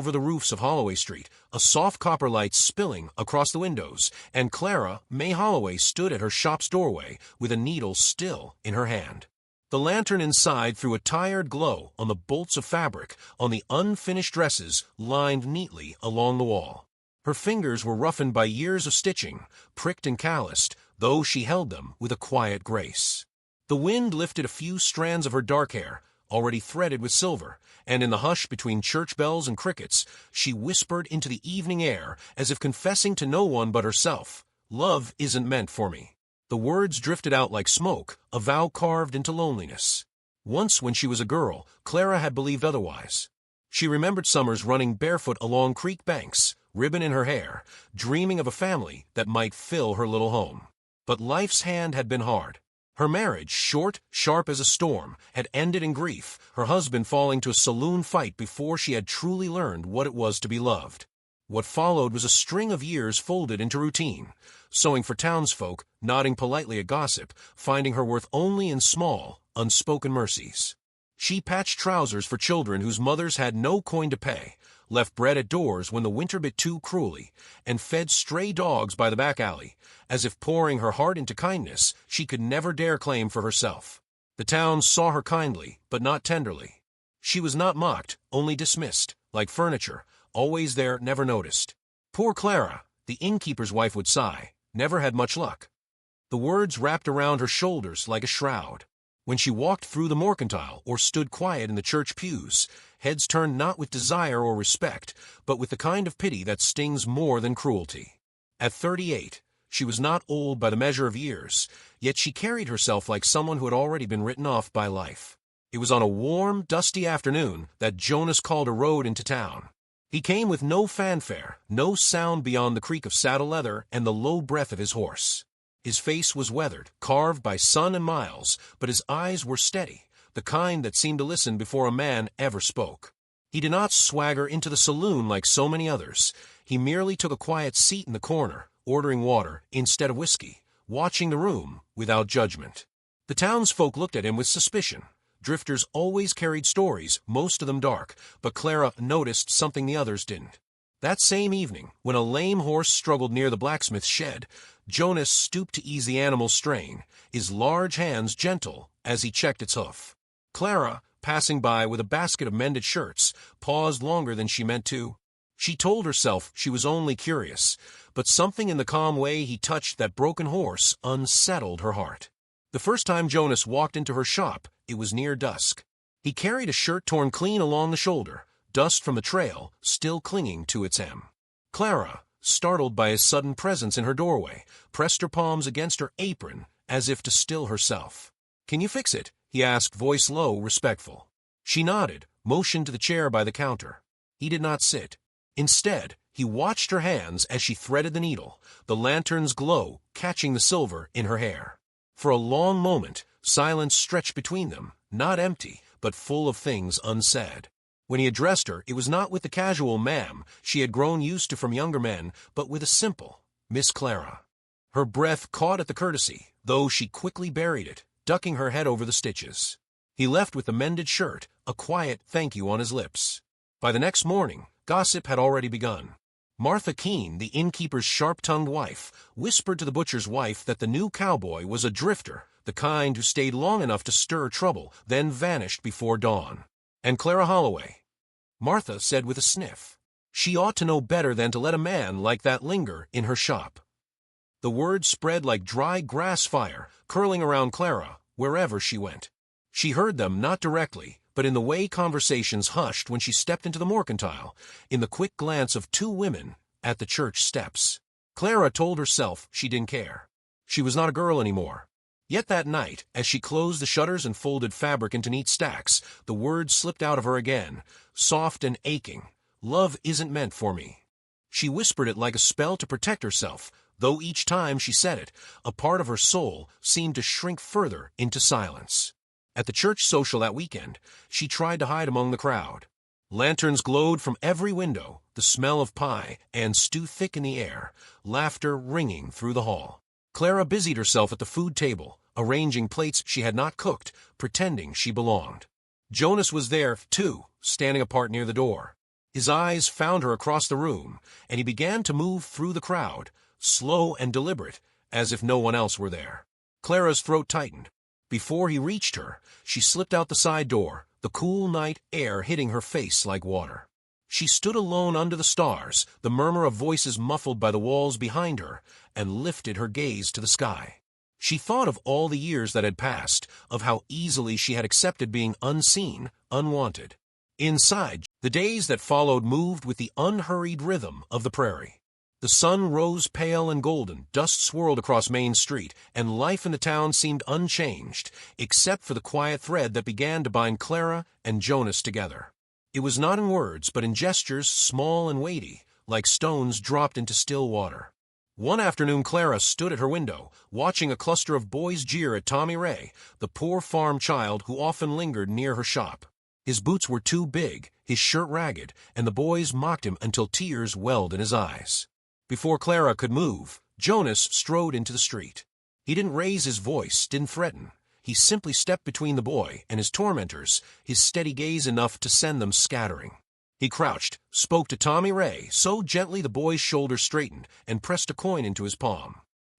over the roofs of Holloway Street, a soft copper light spilling across the windows, and Clara May Holloway stood at her shop's doorway with a needle still in her hand. The lantern inside threw a tired glow on the bolts of fabric on the unfinished dresses lined neatly along the wall. Her fingers were roughened by years of stitching, pricked and calloused, though she held them with a quiet grace. The wind lifted a few strands of her dark hair, already threaded with silver, and in the hush between church bells and crickets, she whispered into the evening air as if confessing to no one but herself, "Love isn't meant for me." The words drifted out like smoke, a vow carved into loneliness. Once when she was a girl, Clara had believed otherwise. She remembered summers running barefoot along creek banks, ribbon in her hair, dreaming of a family that might fill her little home. But life's hand had been hard. Her marriage, short, sharp as a storm, had ended in grief, her husband falling to a saloon fight before she had truly learned what it was to be loved. What followed was a string of years folded into routine, sewing for townsfolk, nodding politely at gossip, finding her worth only in small, unspoken mercies. She patched trousers for children whose mothers had no coin to pay, left bread at doors when the winter bit too cruelly, and fed stray dogs by the back alley, as if pouring her heart into kindness she could never dare claim for herself. The town saw her kindly, but not tenderly. She was not mocked, only dismissed, like furniture, always there, never noticed. Poor Clara, the innkeeper's wife would sigh, never had much luck. The words wrapped around her shoulders like a shroud. When she walked through the mercantile or stood quiet in the church pews, heads turned not with desire or respect, but with the kind of pity that stings more than cruelty. At 38, she was not old by the measure of years, yet she carried herself like someone who had already been written off by life. It was on a warm, dusty afternoon that Jonas called a road into town. He came with no fanfare, no sound beyond the creak of saddle leather and the low breath of his horse. His face was weathered, carved by sun and miles, but his eyes were steady, the kind that seemed to listen before a man ever spoke. He did not swagger into the saloon like so many others. He merely took a quiet seat in the corner, ordering water instead of whiskey, watching the room without judgment. The townsfolk looked at him with suspicion. Drifters always carried stories, most of them dark, but Clara noticed something the others didn't. That same evening, when a lame horse struggled near the blacksmith's shed, Jonas stooped to ease the animal's strain, his large hands gentle as he checked its hoof. Clara, passing by with a basket of mended shirts, paused longer than she meant to. She told herself she was only curious, but something in the calm way he touched that broken horse unsettled her heart. The first time Jonas walked into her shop, it was near dusk. He carried a shirt torn clean along the shoulder, dust from the trail still clinging to its hem. Clara, startled by his sudden presence in her doorway, pressed her palms against her apron as if to still herself. "Can you fix it?" he asked, voice low, respectful. She nodded, motioned to the chair by the counter. He did not sit. Instead, he watched her hands as she threaded the needle, the lantern's glow catching the silver in her hair. For a long moment, silence stretched between them, not empty, but full of things unsaid. When he addressed her, it was not with the casual ma'am she had grown used to from younger men, but with a simple, "Miss Clara." Her breath caught at the courtesy, though she quickly buried it, ducking her head over the stitches. He left with the mended shirt, a quiet thank you on his lips. By the next morning, gossip had already begun. Martha Keene, the innkeeper's sharp-tongued wife, whispered to the butcher's wife that the new cowboy was a drifter, the kind who stayed long enough to stir trouble, then vanished before dawn. And Clara Holloway, Martha said with a sniff. She ought to know better than to let a man like that linger in her shop. The words spread like dry grass fire, curling around Clara wherever she went. She heard them not directly, but in the way conversations hushed when she stepped into the mercantile, in the quick glance of two women at the church steps. Clara told herself she didn't care. She was not a girl anymore. Yet that night, as she closed the shutters and folded fabric into neat stacks, the words slipped out of her again, soft and aching. "Love isn't meant for me." She whispered it like a spell to protect herself, though each time she said it, a part of her soul seemed to shrink further into silence. At the church social that weekend, she tried to hide among the crowd. Lanterns glowed from every window, the smell of pie and stew thick in the air, laughter ringing through the hall. Clara busied herself at the food table, arranging plates she had not cooked, pretending she belonged. Jonas was there, too, standing apart near the door. His eyes found her across the room, and he began to move through the crowd, slow and deliberate, as if no one else were there. Clara's throat tightened. Before he reached her, she slipped out the side door, the cool night air hitting her face like water. She stood alone under the stars, the murmur of voices muffled by the walls behind her, and lifted her gaze to the sky. She thought of all the years that had passed, of how easily she had accepted being unseen, unwanted. Inside, the days that followed moved with the unhurried rhythm of the prairie. The sun rose pale and golden, dust swirled across Main Street, and life in the town seemed unchanged, except for the quiet thread that began to bind Clara and Jonas together. It was not in words, but in gestures small and weighty, like stones dropped into still water. One afternoon Clara stood at her window, watching a cluster of boys jeer at Tommy Ray, the poor farm child who often lingered near her shop. His boots were too big, his shirt ragged, and the boys mocked him until tears welled in his eyes. Before Clara could move, Jonas strode into the street. He didn't raise his voice, didn't threaten. He simply stepped between the boy and his tormentors, his steady gaze enough to send them scattering. He crouched, spoke to Tommy Ray, so gently the boy's shoulders straightened, and pressed a coin into his palm.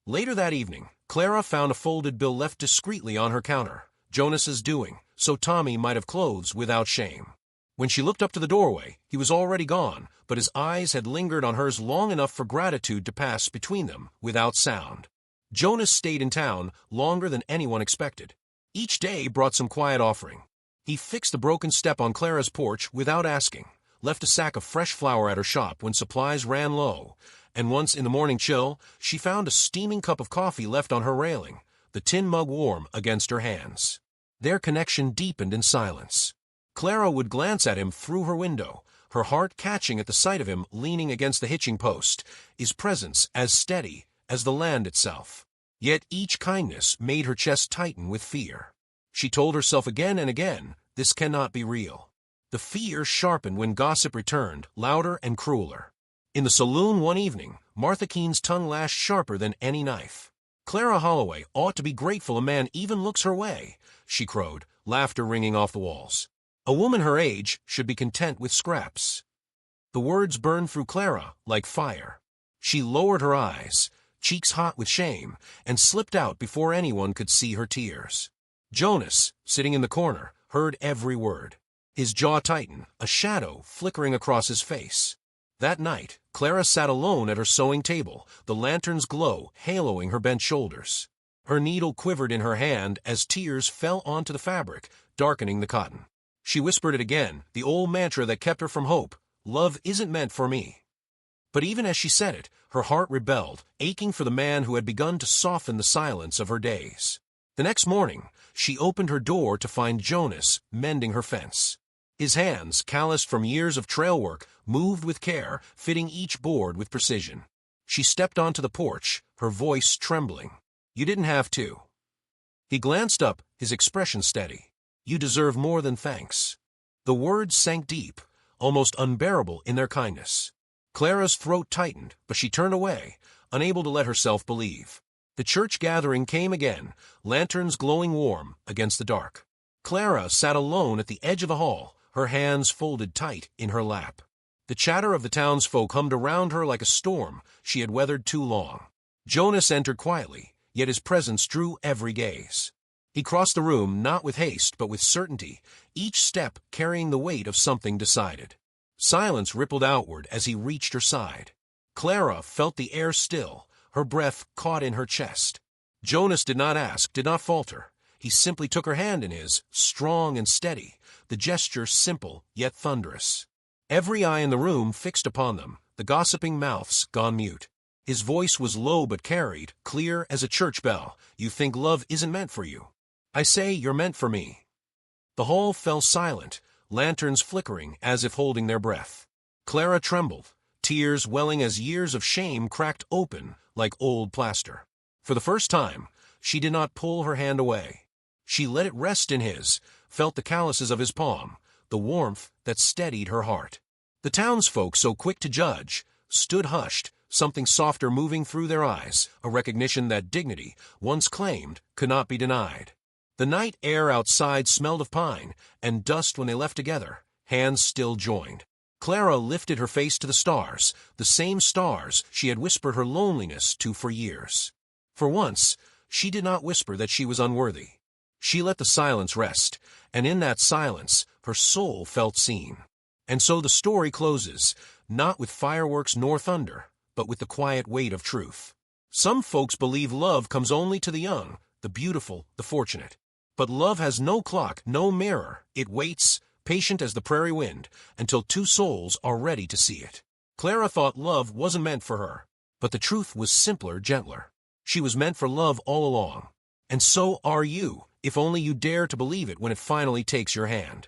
Later that evening, Clara found a folded bill left discreetly on her counter, Jonas's doing, so Tommy might have clothes without shame. When she looked up to the doorway, he was already gone, but his eyes had lingered on hers long enough for gratitude to pass between them without sound. Jonas stayed in town longer than anyone expected. Each day brought some quiet offering. He fixed the broken step on Clara's porch without asking, left a sack of fresh flour at her shop when supplies ran low, and once in the morning chill, she found a steaming cup of coffee left on her railing, the tin mug warm against her hands. Their connection deepened in silence. Clara would glance at him through her window, her heart catching at the sight of him leaning against the hitching post, his presence as steady as the land itself. Yet each kindness made her chest tighten with fear. She told herself again and again, this cannot be real. The fear sharpened when gossip returned, louder and crueler. In the saloon one evening, Martha Keene's tongue lashed sharper than any knife. Clara Holloway ought to be grateful a man even looks her way, she crowed, laughter ringing off the walls. A woman her age should be content with scraps. The words burned through Clara like fire. She lowered her eyes, cheeks hot with shame, and slipped out before anyone could see her tears. Jonas, sitting in the corner, heard every word. His jaw tightened, a shadow flickering across his face. That night, Clara sat alone at her sewing table, the lantern's glow haloing her bent shoulders. Her needle quivered in her hand as tears fell onto the fabric, darkening the cotton. She whispered it again, the old mantra that kept her from hope, love isn't meant for me. But even as she said it, her heart rebelled, aching for the man who had begun to soften the silence of her days. The next morning, she opened her door to find Jonas mending her fence. His hands, calloused from years of trail work, moved with care, fitting each board with precision. She stepped onto the porch, her voice trembling. You didn't have to. He glanced up, his expression steady. You deserve more than thanks. The words sank deep, almost unbearable in their kindness. Clara's throat tightened, but she turned away, unable to let herself believe. The church gathering came again, lanterns glowing warm against the dark. Clara sat alone at the edge of the hall, her hands folded tight in her lap. The chatter of the townsfolk hummed around her like a storm she had weathered too long. Jonas entered quietly, yet his presence drew every gaze. He crossed the room not with haste but with certainty, each step carrying the weight of something decided. Silence rippled outward as he reached her side. Clara felt the air still, her breath caught in her chest. Jonas did not ask, did not falter. He simply took her hand in his, strong and steady, the gesture simple yet thunderous. Every eye in the room fixed upon them, the gossiping mouths gone mute. His voice was low but carried, clear as a church bell. You think love isn't meant for you. I say you're meant for me. The hall fell silent, lanterns flickering as if holding their breath. Clara trembled, tears welling as years of shame cracked open like old plaster. For the first time, she did not pull her hand away. She let it rest in his, felt the calluses of his palm, the warmth that steadied her heart. The townsfolk, so quick to judge, stood hushed, something softer moving through their eyes, a recognition that dignity, once claimed, could not be denied. The night air outside smelled of pine and dust when they left together, hands still joined. Clara lifted her face to the stars, the same stars she had whispered her loneliness to for years. For once, she did not whisper that she was unworthy. She let the silence rest, and in that silence, her soul felt seen. And so the story closes, not with fireworks nor thunder, but with the quiet weight of truth. Some folks believe love comes only to the young, the beautiful, the fortunate. But love has no clock, no mirror. It waits, patient as the prairie wind, until two souls are ready to see it. Clara thought love wasn't meant for her, but the truth was simpler, gentler. She was meant for love all along. And so are you, if only you dare to believe it when it finally takes your hand.